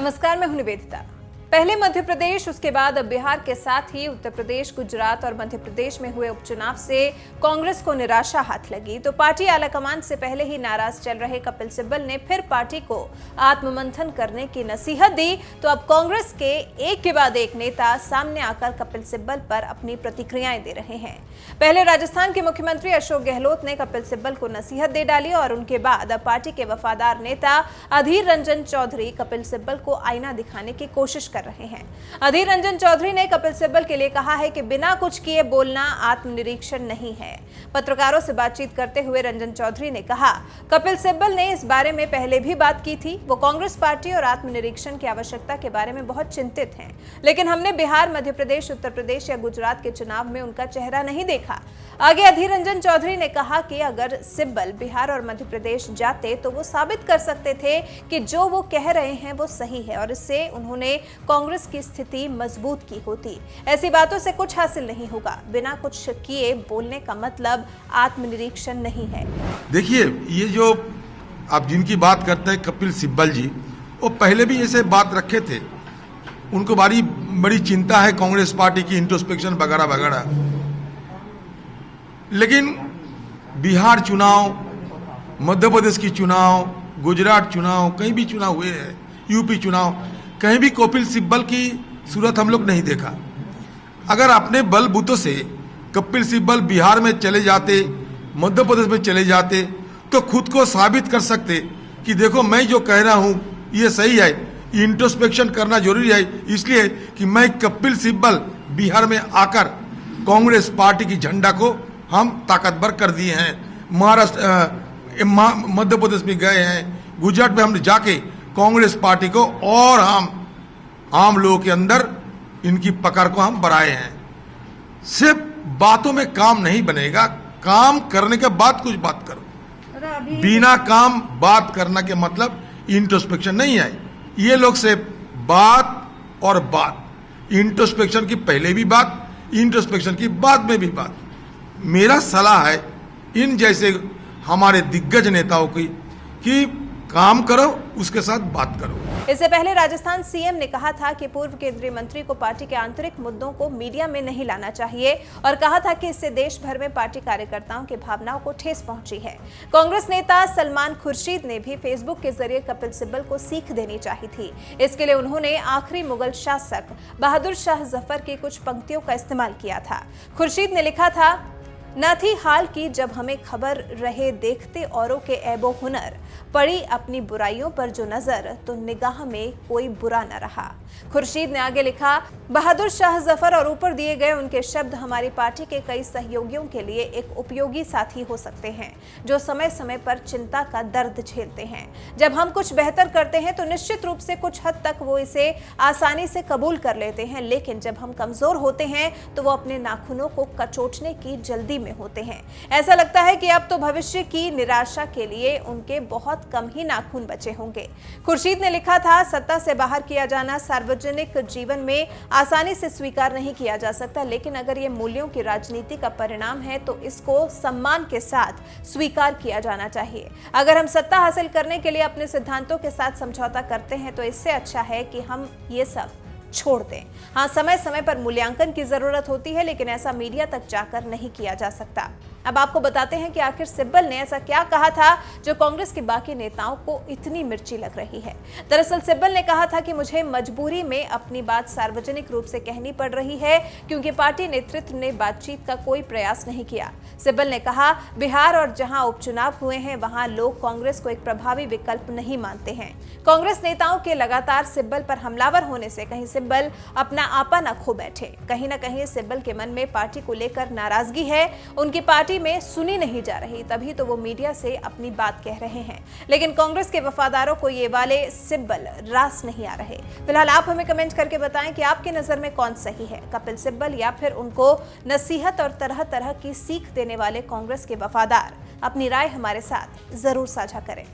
नमस्कार, मैं हूं निवेदिता। पहले मध्य प्रदेश, उसके बाद अब बिहार के साथ ही उत्तर प्रदेश, गुजरात और मध्य प्रदेश में हुए उपचुनाव से कांग्रेस को निराशा हाथ लगी तो पार्टी आलाकमान से पहले ही नाराज चल रहे कपिल सिब्बल ने फिर पार्टी को आत्ममंथन करने की नसीहत दी। तो अब कांग्रेस के एक के बाद एक नेता सामने आकर कपिल सिब्बल पर अपनी प्रतिक्रियाएं दे रहे हैं। पहले राजस्थान के मुख्यमंत्री अशोक गहलोत ने कपिल सिब्बल को नसीहत दे डाली और उनके बाद अब पार्टी के वफादार नेता अधीर रंजन चौधरी कपिल सिब्बल को आईना दिखाने की कोशिश कर रहे हैं। अधीर रंजन चौधरी ने कपिल सिब्बल के लिए कहा है कि बिना कुछ किए बोलना आत्मनिरीक्षण नहीं है। पत्रकारों से बातचीत करते हुए रंजन चौधरी ने कहा, कपिल सिब्बल ने इस बारे में पहले भी बात की थी। वो कांग्रेस पार्टी और आत्मनिरीक्षण की आवश्यकता के बारे में बहुत चिंतित हैं, लेकिन हमने बिहार, मध्य प्रदेश, उत्तर प्रदेश या गुजरात के चुनाव में उनका चेहरा नहीं देखा। आगे अधीर रंजन चौधरी ने कहा कि अगर सिब्बल बिहार और मध्य प्रदेश जाते तो वो साबित कर सकते थे कि जो वो कह रहे हैं वो सही है और इससे उन्होंने कांग्रेस की स्थिति मजबूत की होती। ऐसी बातों से कुछ हासिल नहीं होगा। बिना कुछ किए बोलने का मतलब आत्मनिरीक्षण नहीं है। देखिए, ये जो आप जिनकी बात करते हैं कपिल सिब्बल जी, वो पहले भी ऐसे बात रखे थे। उनको बड़ी चिंता है कांग्रेस पार्टी की, इंट्रोस्पेक्शन वगैरह वगैरह। लेकिन बिहार चुनाव, मध्य प्रदेश की चुनाव, गुजरात चुनाव, कहीं भी चुनाव हुए हैं, यूपी चुनाव, कहीं भी कपिल सिब्बल की सूरत हम लोग नहीं देखा। अगर अपने बलबूतों से कपिल सिब्बल बिहार में चले जाते, मध्य प्रदेश में चले जाते, तो खुद को साबित कर सकते कि देखो मैं जो कह रहा हूं ये सही है। इंट्रोस्पेक्शन करना जरूरी है, इसलिए कि मैं कपिल सिब्बल बिहार में आकर कांग्रेस पार्टी की झंडा को हम ताकतवर कर दिए हैं। महाराष्ट्र, मध्य प्रदेश में गए हैं, गुजरात में हमने जाके कांग्रेस पार्टी को और हम आम लोगों के अंदर इनकी पकड़ को हम बढ़ाए हैं। सिर्फ बातों में काम नहीं बनेगा, काम करने के बाद कुछ बात करो। बिना काम बात करना के मतलब इंट्रोस्पेक्शन नहीं है। ये लोग से बात और बात, इंट्रोस्पेक्शन की पहले भी बात, इंट्रोस्पेक्शन की बाद में भी बात। मेरा सलाह है इन जैसे हमारे दिग्गज नेताओं की कि काम करो, उसके साथ बात करो। इससे पहले राजस्थान सीएम ने कहा था कि पूर्व केंद्रीय मंत्री को पार्टी के आंतरिक मुद्दों को मीडिया में नहीं लाना चाहिए और कहा था कि इससे देश भर में पार्टी कार्यकर्ताओं की भावनाओं को ठेस पहुंची है। कांग्रेस नेता सलमान खुर्शीद ने भी फेसबुक के जरिए कपिल सिब्बल को सीख देनी चाहिए थी। इसके लिए उन्होंने आखिरी मुगल शासक बहादुर शाह जफर की कुछ पंक्तियों का इस्तेमाल किया था। खुर्शीद ने लिखा था, न थी हाल की जब हमें खबर रहे देखते औरों के ऐबो हुनर, पड़ी अपनी बुराइयों पर जो नजर तो निगाह में कोई बुरा न रहा। खुर्शीद ने आगे लिखा, बहादुर शाह जफर और ऊपर दिए गए उनके शब्द हमारी पार्टी के कई सहयोगियों के लिए एक उपयोगी साथी हो सकते हैं, जो समय समय पर चिंता का दर्द झेलते हैं। जब हम कुछ बेहतर करते हैं तो निश्चित रूप से कुछ हद तक वो इसे आसानी से कबूल कर लेते हैं, लेकिन जब हम कमजोर होते हैं तो वो अपने नाखूनों को कचोटने की जल्दी में होते हैं। ऐसा लगता है कि अब तो भविष्य की निराशा के लिए उनके बहुत कम ही नाखून बचे होंगे। खुर्शीद ने लिखा था, सत्ता से बाहर किया जाना सार्वजनिक जीवन में आसानी से स्वीकार नहीं किया जा सकता, लेकिन अगर ये मूल्यों की राजनीति का परिणाम है तो इसको सम्मान के साथ स्वीकार किया जाना चाहिए। अगर हम सत्ता हासिल करने के लिए अपने सिद्धांतों के साथ समझौता करते हैं तो इससे अच्छा है कि हम ये सब छोड़ दें। हाँ, समय समय पर मूल्यांकन की जरूरत होती है, लेकिन ऐसा मीडिया तक जाकर नहीं किया जा सकता। अब आपको बताते हैं कि आखिर सिब्बल ने ऐसा क्या कहा था जो कांग्रेस के बाकी नेताओं को इतनी मिर्ची लग रही है। दरअसल सिब्बल ने कहा था कि मुझे मजबूरी में अपनी बात सार्वजनिक रूप से कहनी पड़ रही है क्योंकि पार्टी नेतृत्व ने बातचीत का कोई प्रयास नहीं किया। सिब्बल ने कहा, बिहार और जहां उपचुनाव हुए हैं वहां लोग कांग्रेस को एक प्रभावी विकल्प नहीं मानते हैं। कांग्रेस नेताओं के लगातार सिब्बल पर हमलावर होने से कहीं सिब्बल अपना आपा न खो बैठे। कहीं न कहीं सिब्बल के मन में पार्टी को लेकर नाराजगी है, उनकी पार्टी में सुनी नहीं जा रही, तभी तो वो मीडिया से अपनी बात कह रहे हैं। लेकिन कांग्रेस के वफादारों को ये वाले सिब्बल रास नहीं आ रहे। फिलहाल आप हमें कमेंट करके बताएं कि आपकी नजर में कौन सही है, कपिल सिब्बल या फिर उनको नसीहत और तरह तरह की सीख देने वाले कांग्रेस के वफादार। अपनी राय हमारे साथ जरूर साझा करें।